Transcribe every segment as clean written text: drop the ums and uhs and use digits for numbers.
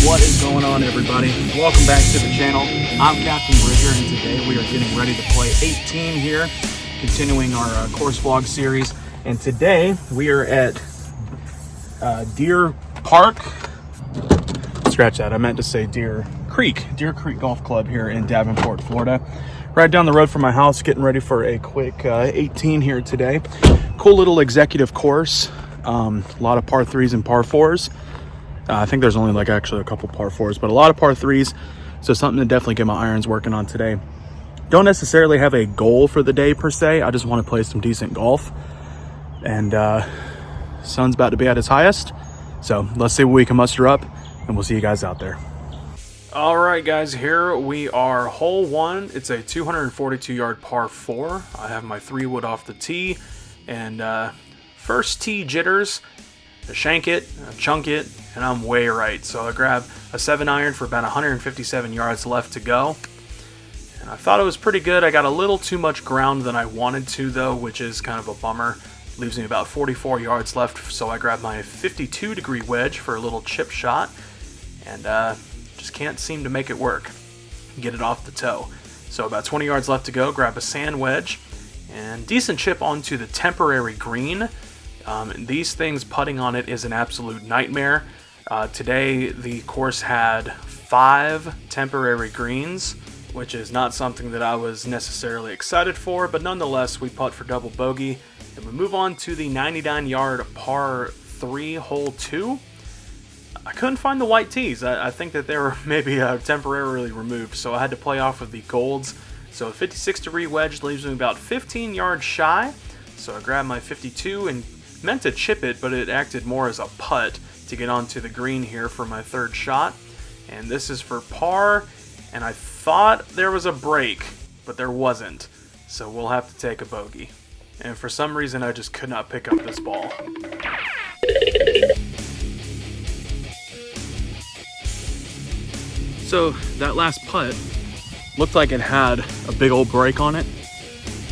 What is going on, everybody? Welcome back to the channel. I'm Captain Bridger, and today we are getting ready to play 18 here, continuing our course vlog series. And today we are at Deer Park. Scratch that, I meant to say Deer Creek Golf Club here in Davenport, Florida. Right down the road from my house, getting ready for a quick 18 here today. Cool little executive course. A lot of par 3s and par 4s. I think there's only actually a couple par 4s, but a lot of par 3s. So something to definitely get my irons working on today. Don't necessarily have a goal for the day per se. I just want to play some decent golf. And sun's about to be at its highest. So let's see what we can muster up, and we'll see you guys out there. All right, guys, here we are, hole 1. It's a 242-yard par 4. I have my 3-wood off the tee, and first tee jitters. I shank it, I chunk it, and I'm way right. So I grab a 7-iron for about 157 yards left to go. And I thought it was pretty good. I got a little too much ground than I wanted to, though, which is kind of a bummer. Leaves me about 44 yards left, so I grab my 52-degree wedge for a little chip shot. And just can't seem to make it work. Get it off the toe. So about 20 yards left to go, grab a sand wedge, and decent chip onto the temporary green. These things, putting on it is an absolute nightmare. Today the course had 5 temporary greens, which is not something that I was necessarily excited for, but nonetheless we putt for double bogey, and we move on to the 99-yard par 3 hole 2. I couldn't find the white tees. I think that they were maybe temporarily removed, so I had to play off of the golds. So a 56-degree wedge leaves me about 15 yards shy, so I grabbed my 52 and meant to chip it, but it acted more as a putt to get onto the green here for my 3rd shot. And this is for par, and I thought there was a break, but there wasn't. So we'll have to take a bogey. And for some reason, I just could not pick up this ball. So that last putt looked like it had a big old break on it,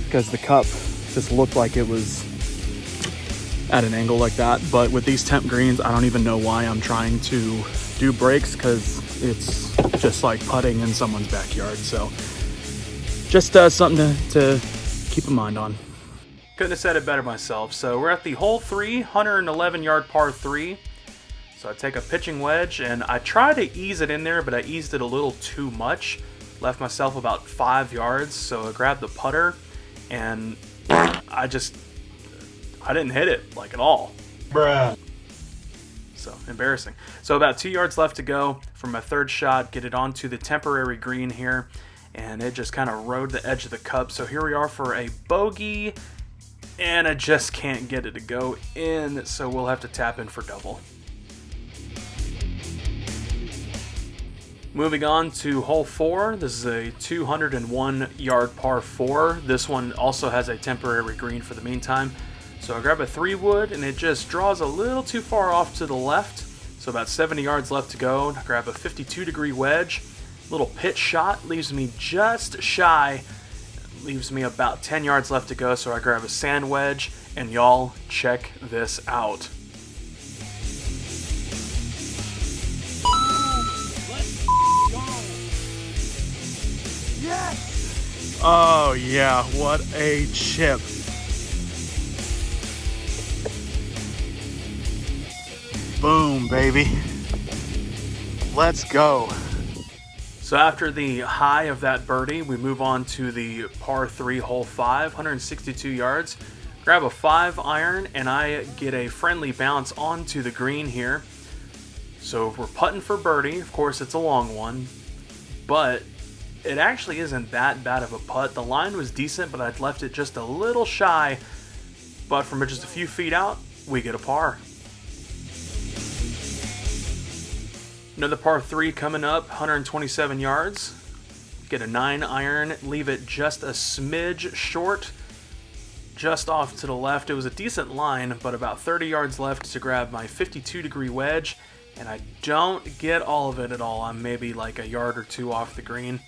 because the cup just looked like it was at an angle like that. But with these temp greens, I don't even know why I'm trying to do breaks, because it's just like putting in someone's backyard. So just something to keep in mind on. Couldn't have said it better myself. So we're at the hole 3, 111-yard par 3. So I take a pitching wedge, and I try to ease it in there, but I eased it a little too much. Left myself about 5 yards, so I grabbed the putter, and I didn't hit it at all. Bruh. So embarrassing. So about 2 yards left to go for my 3rd shot. Get it onto the temporary green here, and it just kind of rode the edge of the cup. So here we are for a bogey, and I just can't get it to go in. So we'll have to tap in for double. Moving on to hole 4. This is a 201-yard par 4. This one also has a temporary green for the meantime. So I grab a 3-wood, and it just draws a little too far off to the left. So about 70 yards left to go. I grab a 52-degree wedge. Little pitch shot leaves me just shy. Leaves me about 10 yards left to go. So I grab a sand wedge, and y'all check this out. Yes! Oh yeah, what a chip. Boom, baby. Let's go. So after the high of that birdie, we move on to the par 3 hole 5, 162 yards. Grab a 5-iron, and I get a friendly bounce onto the green here. So we're putting for birdie. Of course, it's a long one, but it actually isn't that bad of a putt. The line was decent, but I'd left it just a little shy. But from just a few feet out, we get a par. Another par 3 coming up, 127 yards. Get a 9-iron, leave it just a smidge short, just off to the left. It was a decent line, but about 30 yards left to grab my 52-degree wedge, and I don't get all of it at all. I'm maybe a yard or 2 off the green.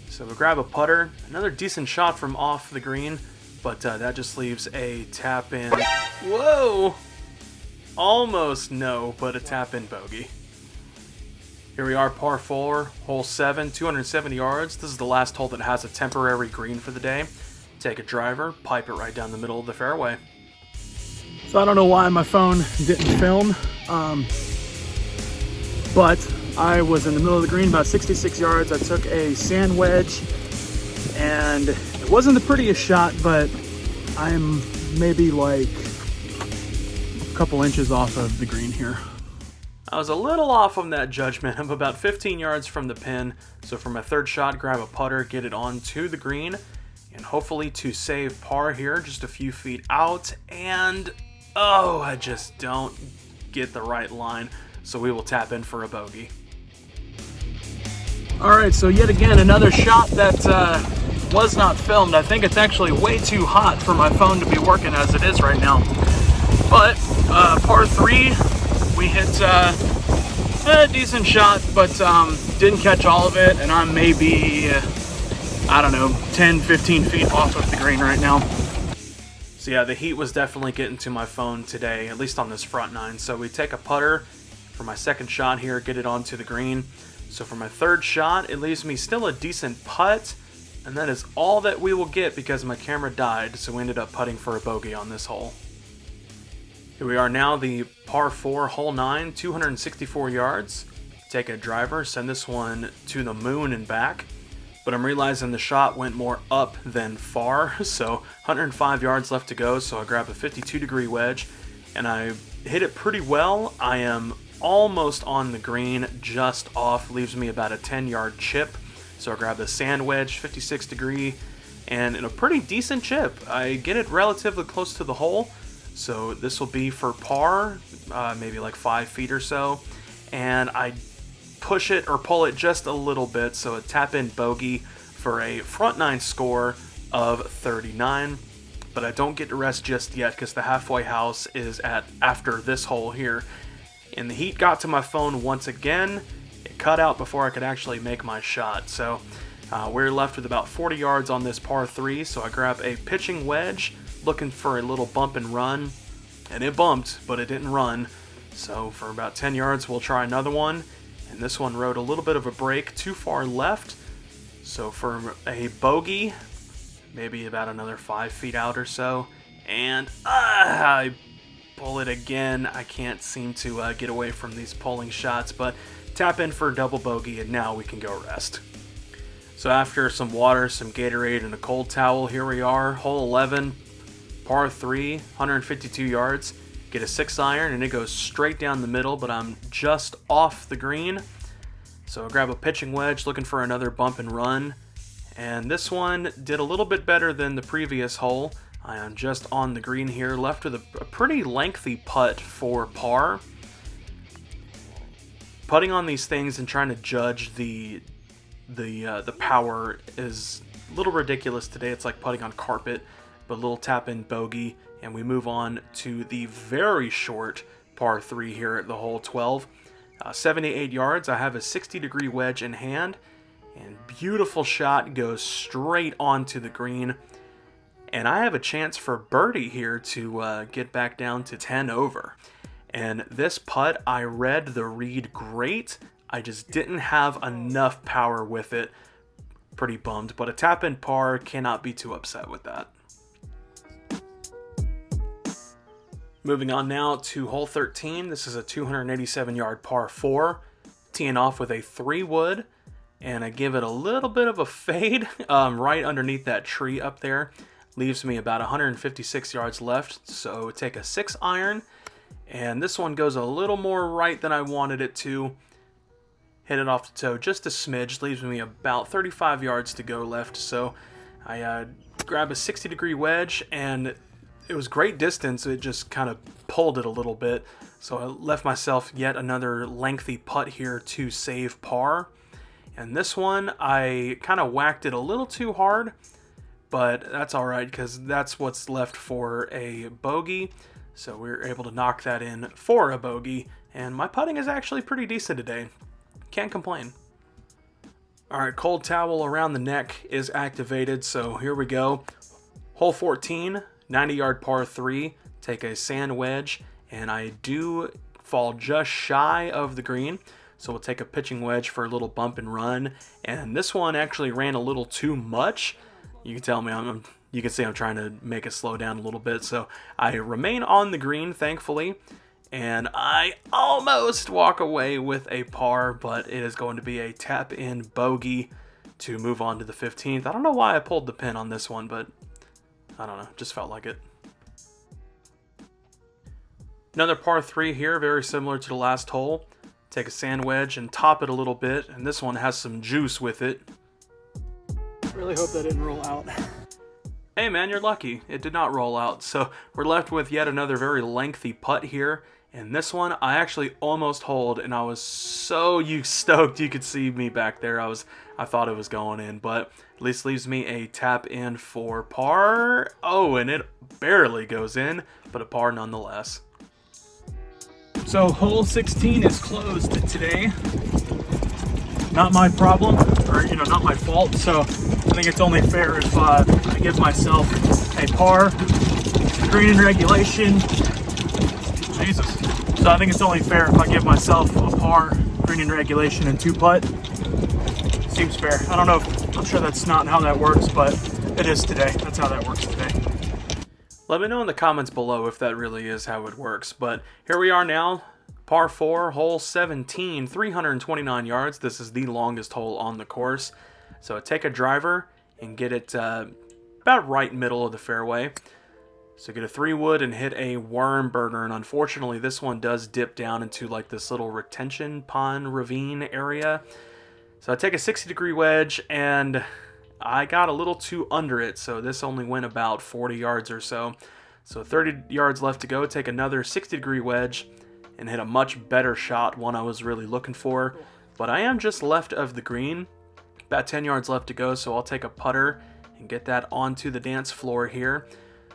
So we grab a putter, another decent shot from off the green, but that just leaves a tap in. Whoa! Almost no, but a tap in bogey. Here we are, par 4, hole 7, 270 yards. This is the last hole that has a temporary green for the day. Take a driver, pipe it right down the middle of the fairway. So I don't know why my phone didn't film, but I was in the middle of the green, about 66 yards. I took a sand wedge, and it wasn't the prettiest shot, but I'm maybe like a couple inches off of the green here. I was a little off on that judgment. I'm about 15 yards from the pin, so for my third shot, grab a putter, get it onto the green, and hopefully to save par here, just a few feet out, and oh, I just don't get the right line, so we will tap in for a bogey. All right, so yet again, another shot that was not filmed. I think it's actually way too hot for my phone to be working as it is right now. But par 3, we hit a decent shot, but didn't catch all of it, and I'm maybe, I don't know, 10, 15 feet off of the green right now. So yeah, the heat was definitely getting to my phone today, at least on this front nine. So we take a putter for my second shot here, get it onto the green. So for my third shot, it leaves me still a decent putt, and that is all that we will get because my camera died, so we ended up putting for a bogey on this hole. Here we are now, the par 4, hole 9, 264 yards. Take a driver, send this one to the moon and back. But I'm realizing the shot went more up than far, so 105 yards left to go, so I grab a 52-degree wedge, and I hit it pretty well. I am almost on the green, just off, leaves me about a 10-yard chip. So I grab the sand wedge, 56 degree, and in a pretty decent chip. I get it relatively close to the hole, so this will be for par, maybe like 5 feet or so, and I push it or pull it just a little bit, so a tap-in bogey for a front nine score of 39. But I don't get to rest just yet because the halfway house is at after this hole here. And the heat got to my phone once again. It cut out before I could actually make my shot. So we're left with about 40 yards on this par 3, so I grab a pitching wedge, looking for a little bump and run. And it bumped, but it didn't run. So for about 10 yards, we'll try another one. And this one rode a little bit of a break too far left. So for a bogey, maybe about another 5 feet out or so. And I pull it again. I can't seem to get away from these pulling shots, but tap in for a double bogey, and now we can go rest. So after some water, some Gatorade, and a cold towel, here we are, hole 11, par 3, 152 yards. Get a 6-iron, and it goes straight down the middle, but I'm just off the green. So I grab a pitching wedge, looking for another bump and run. And this one did a little bit better than the previous hole. I am just on the green here, left with a pretty lengthy putt for par. Putting on these things and trying to judge the power is a little ridiculous today. It's like putting on carpet, but a little tap-in bogey. And we move on to the very short par 3 here at the hole 12. 78 yards. I have a 60-degree wedge in hand. And beautiful shot, goes straight onto the green. And I have a chance for birdie here to get back down to 10 over. And this putt, I read the read great. I just didn't have enough power with it. Pretty bummed. But a tap-in par, cannot be too upset with that. Moving on now to hole 13. This is a 287-yard par 4. Teeing off with a 3-wood. And I give it a little bit of a fade right underneath that tree up there. Leaves me about 156 yards left. So take a 6-iron. And this one goes a little more right than I wanted it to. Hit it off the toe just a smidge. Leaves me about 35 yards to go left. So I grab a 60-degree wedge, and it was great distance. It just kind of pulled it a little bit. So I left myself yet another lengthy putt here to save par. And this one, I kind of whacked it a little too hard, but that's all right because that's what's left for a bogey. So we were able to knock that in for a bogey. And my putting is actually pretty decent today. Can't complain. All right, cold towel around the neck is activated. So here we go. Hole 14. 90-yard par 3, take a sand wedge, and I do fall just shy of the green. So we'll take a pitching wedge for a little bump and run. And this one actually ran a little too much. You can tell me, you can see I'm trying to make it slow down a little bit. So I remain on the green, thankfully. And I almost walk away with a par, but it is going to be a tap-in bogey to move on to the 15th. I don't know why I pulled the pin on this one, but I don't know, just felt like it. Another par 3 here, very similar to the last hole. Take a sand wedge and top it a little bit, and this one has some juice with it. Really hope that didn't roll out. Hey man, you're lucky. It did not roll out. So we're left with yet another very lengthy putt here. And this one, I actually almost holed, and I was so stoked you could see me back there. I thought it was going in, but at least leaves me a tap in for par. Oh, and it barely goes in, but a par nonetheless. So hole 16 is closed today. Not my problem, or not my fault. So I think it's only fair if I give myself a par, green in regulation. Jesus. So I think it's only fair if I give myself a par, green in regulation, and 2-putt. Seems fair. I don't know I'm sure that's not how that works, but it is today. That's how that works today. Let me know in the comments below if that really is how it works. But here we are now, par 4, hole 17, 329 yards. This is the longest hole on the course. So take a driver and get it about right middle of the fairway. So get a 3-wood and hit a worm burner, and unfortunately this one does dip down into like this little retention pond ravine area. So I take a 60-degree wedge, and I got a little too under it, so this only went about 40 yards or so. So 30 yards left to go, take another 60-degree wedge and hit a much better shot, one I was really looking for. But I am just left of the green, about 10 yards left to go, so I'll take a putter and get that onto the dance floor here.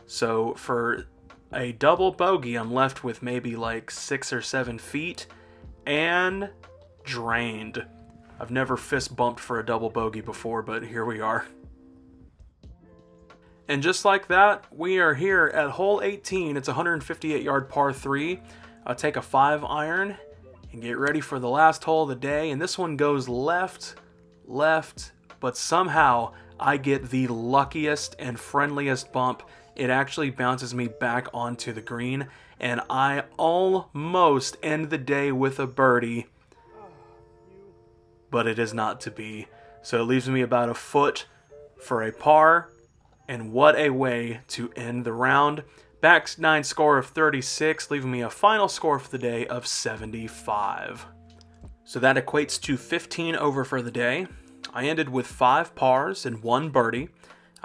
So for a double bogey, I'm left with maybe like 6 or 7 feet and drained. I've never fist bumped for a double bogey before, but here we are. And just like that, we are here at hole 18. It's a 158-yard par 3. I'll take a 5-iron and get ready for the last hole of the day. And this one goes left, but somehow I get the luckiest and friendliest bump. It actually bounces me back onto the green, and I almost end the day with a birdie, but it is not to be. So it leaves me about a foot for a par, and what a way to end the round. Back 9 score of 36, leaving me a final score for the day of 75. So that equates to 15 over for the day. I ended with 5 pars and 1 birdie.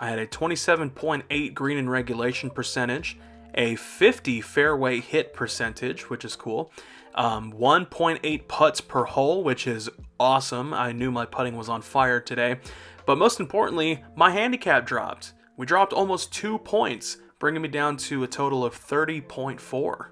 I had a 27.8 green in regulation percentage, a 50 fairway hit percentage, which is cool, 1.8 putts per hole, which is awesome. I knew my putting was on fire today. But most importantly, my handicap dropped. We dropped almost 2 points, bringing me down to a total of 30.4.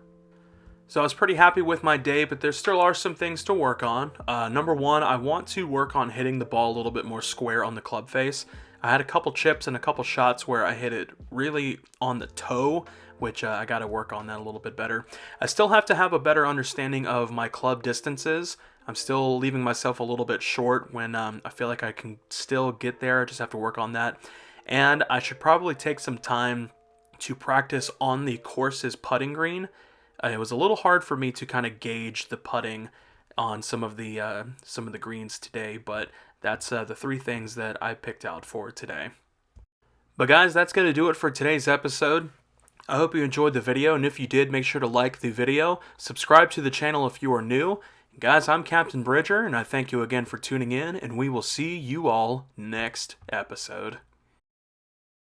So I was pretty happy with my day, but there still are some things to work on. Number 1, I want to work on hitting the ball a little bit more square on the club face. I had a couple chips and a couple shots where I hit it really on the toe, which I got to work on that a little bit better. I still have to have a better understanding of my club distances. I'm still leaving myself a little bit short when I feel like I can still get there. I just have to work on that. And I should probably take some time to practice on the course's putting green. It was a little hard for me to kind of gauge the putting on some of the greens today, but that's the 3 things that I picked out for today. But guys, that's going to do it for today's episode. I hope you enjoyed the video, and if you did, make sure to like the video, subscribe to the channel if you are new. Guys, I'm Captain Bridger, and I thank you again for tuning in, and we will see you all next episode.